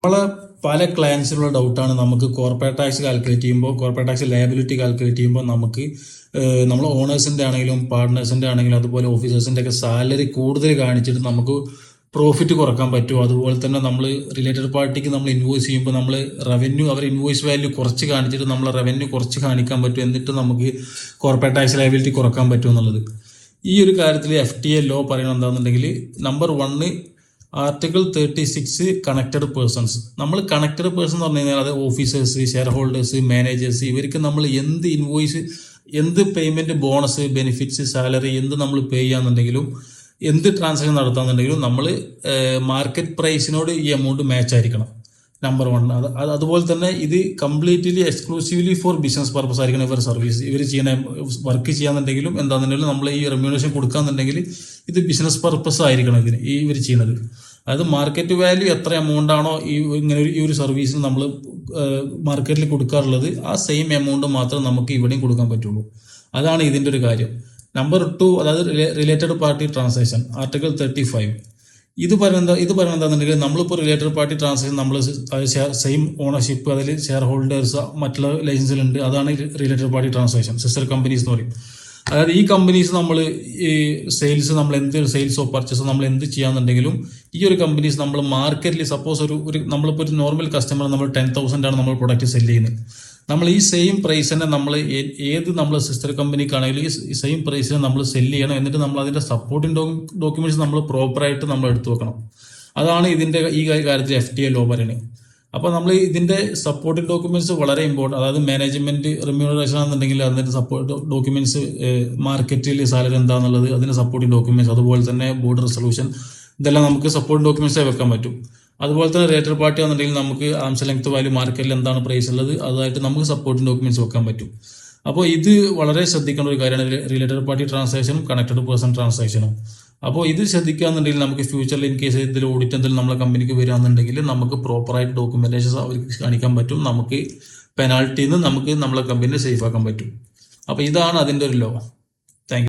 നമ്മളെ പല ക്ലയൻസിലുള്ള ഡൗട്ടാണ് നമുക്ക് കോർപ്പറേറ്റ് ടാക്സ് കാൽക്കുലേറ്റ് ചെയ്യുമ്പോൾ, കോർപ്പറേറ്റ് ടാക്സ് ലയബിലിറ്റി കാൽക്കുലേറ്റ് ചെയ്യുമ്പോൾ നമുക്ക് നമ്മൾ ഓണേഴ്സിൻ്റെ ആണെങ്കിലും പാർട്ട്നേഴ്സിൻ്റെ ആണെങ്കിലും അതുപോലെ ഓഫീസേഴ്സിൻ്റെ ഒക്കെ സാലറി കൂടുതൽ കാണിച്ചിട്ട് നമുക്ക് പ്രോഫിറ്റ് കുറക്കാൻ പറ്റുമോ? അതുപോലെ തന്നെ നമ്മൾ റിലേറ്റഡ് പാർട്ടിക്ക് നമ്മൾ ഇൻവോയ്സ് ചെയ്യുമ്പോൾ നമ്മൾ റവന്യൂ അവർ ഇൻവോയ്സ് വാല്യൂ കുറച്ച് കാണിച്ചിട്ട് നമ്മൾ റവന്യൂ കുറച്ച് കാണിക്കാൻ പറ്റും, എന്നിട്ട് നമുക്ക് കോർപ്പറേറ്റ് ടാക്സ് ലയബിലിറ്റി കുറക്കാൻ പറ്റും എന്നുള്ളത്. ഈ ഒരു കാര്യത്തിൽ FTA ലോ പറയുന്നത് എന്താണെന്നുണ്ടെങ്കിൽ, നമ്പർ 1 ആർട്ടിക്കിൾ 36 കണക്റ്റഡ് പേഴ്സൺസ്. നമ്മൾ കണക്റ്റഡ് പേഴ്സൺ എന്ന് പറഞ്ഞു കഴിഞ്ഞാൽ അത് ഓഫീസേഴ്സ്, ഷെയർ ഹോൾഡേഴ്സ്, മാനേജേഴ്സ്, ഇവർക്ക് നമ്മൾ എന്ത് ഇൻവോയ്സ്, എന്ത് പേയ്മെന്റ്, ബോണസ്, ബെനിഫിറ്റ്സ്, സാലറി എന്ത് നമ്മൾ പേ ചെയ്യാന്നുണ്ടെങ്കിലും, എന്ത് ട്രാൻസാക്ഷൻ നടത്താന്നുണ്ടെങ്കിലും നമ്മൾ മാർക്കറ്റ് പ്രൈസിനോട് ഈ എമൗണ്ട് മാച്ച് ആയിരിക്കണം. നമ്പർ 1. അതുപോലെ തന്നെ ഇത് completely exclusively for business purpose ആയിരിക്കണം. ഇവർ സർവീസ് ഇവർ ചെയ്യുന്ന വർക്ക് ചെയ്യാന്നുണ്ടെങ്കിലും എന്താണെന്നുണ്ടെങ്കിലും നമ്മൾ ഈ റെമ്യൂണറേഷൻ കൊടുക്കാന്നുണ്ടെങ്കിൽ ഇത് ബിസിനസ് പർപ്പസ് ആയിരിക്കണം ഇതിന് ഇവർ ചെയ്യുന്നത്. അതായത് മാർക്കറ്റ് വാല്യൂ എത്ര എമൗണ്ട് ആണോ ഇങ്ങനെ ഈ ഒരു സർവീസിന് നമ്മൾ മാർക്കറ്റിൽ കൊടുക്കാറുള്ളത്, ആ സെയിം എമൗണ്ട് മാത്രം നമുക്ക് ഇവിടെയും കൊടുക്കാൻ പറ്റുള്ളൂ. അതാണ് ഇതിൻ്റെ ഒരു കാര്യം. നമ്പർ 2, അതായത് റിലേറ്റഡ് പാർട്ടി ട്രാൻസാക്ഷൻ, ആർട്ടിക്കിൾ 35. ഇത് പറയുന്നത് എന്താണെന്നുണ്ടെങ്കിൽ, നമ്മളിപ്പോൾ റിലേറ്റഡ് പാർട്ടി ട്രാൻസാക്ഷൻ നമ്മൾ സെയിം ഓണർഷിപ്പ്, അതിൽ ഷെയർ ഹോൾഡേഴ്സ് മറ്റുള്ള ലൈസൻസിലുണ്ട്, അതാണ് related party transaction. Sister companies എന്ന് പറയും. അതായത് ഈ കമ്പനീസ് നമ്മൾ ഈ സെയിൽസ്, നമ്മൾ എന്ത് സെയിൽസോ പർച്ചേസോ നമ്മൾ എന്ത് ചെയ്യാന്നുണ്ടെങ്കിലും ഈ ഒരു കമ്പനീസ് നമ്മൾ മാർക്കറ്റിൽ സപ്പോസ് ഒരു നമ്മളിപ്പോൾ ഒരു നോർമൽ കസ്റ്റമർ നമ്മൾ 10,000 ആണ് നമ്മൾ പ്രൊഡക്റ്റ് സെല് ചെയ്യുന്നത്, നമ്മൾ ഈ സെയിം പ്രൈസിനെ നമ്മൾ ഏത് നമ്മൾ സിസ്റ്റർ കമ്പനിക്കാണെങ്കിലും ഈ സെയിം പ്രൈസിനെ നമ്മൾ സെല് ചെയ്യണം. എന്നിട്ട് നമ്മൾ അതിന്റെ സപ്പോർട്ടിംഗ് ഡോക്യുമെന്റ്സ് നമ്മൾ പ്രോപ്പറായിട്ട് നമ്മൾ എടുത്തു വെക്കണം. അതാണ് ഇതിന്റെ ഈ കാര്യത്തിൽ FTA ലോ പറയുന്നത്. അപ്പോൾ നമ്മൾ ഇതിന്റെ സപ്പോർട്ടിംഗ് ഡോക്യുമെന്റ്സ് വളരെ ഇമ്പോർട്ടൻ്റ്. അതായത് മാനേജ്മെന്റ് റിമ്യൂണറേഷൻ ആണെന്നുണ്ടെങ്കിൽ അതിന്റെ സപ്പോർട്ട് ഡോക്യുമെന്റ്സ്, മാർക്കറ്റിൽ സാലറി എന്താണെന്നുള്ളത്, അതിന്റെ സപ്പോർട്ടിംഗ് ഡോക്യുമെന്റ്സ്, അതുപോലെ തന്നെ ബോർഡ് റെസൊല്യൂഷൻ, ഇതെല്ലാം നമുക്ക് സപ്പോർട്ടിംഗ് ഡോക്യുമെന്റ്സായി വെക്കാൻ പറ്റും. അതുപോലെ തന്നെ റിലേറ്റഡ് പാർട്ടി ആണെന്നുണ്ടെങ്കിൽ നമുക്ക് ആംസ് ലെങ്ത് വാല്യൂ, മാർക്കറ്റിൽ എന്താണ് പ്രൈസ് ഉള്ളത്, അതായിട്ട് നമുക്ക് സപ്പോർട്ടിംഗ് ഡോക്യുമെന്റ്സ് വെക്കാൻ പറ്റും. അപ്പോൾ ഇത് വളരെ ശ്രദ്ധിക്കേണ്ട ഒരു കാര്യമാണ്, റിലേറ്റഡ് പാർട്ടി ട്രാൻസാക്ഷനും കണക്റ്റഡ് പേഴ്സൺ ട്രാൻസാക്ഷനും. അപ്പോൾ ഇത് ശ്രദ്ധിക്കുകയാണെന്നുണ്ടെങ്കിൽ നമുക്ക് ഫ്യൂച്ചറിൽ ഇൻ കേസ് ഇതിൽ ഓഡിറ്റ് എന്തെങ്കിലും നമ്മളെ കമ്പനിക്ക് വരികയാണെന്നുണ്ടെങ്കിൽ നമുക്ക് പ്രോപ്പറായിട്ട് ഡോക്യുമെന്റേഷൻസ് അവർക്ക് കാണിക്കാൻ പറ്റും, നമുക്ക് പെനാൾട്ടിയിൽ നിന്ന് നമുക്ക് നമ്മളെ കമ്പനിയെ സേഫ് ആക്കാൻ പറ്റും. അപ്പോൾ ഇതാണ് അതിൻ്റെ ഒരു ലോ.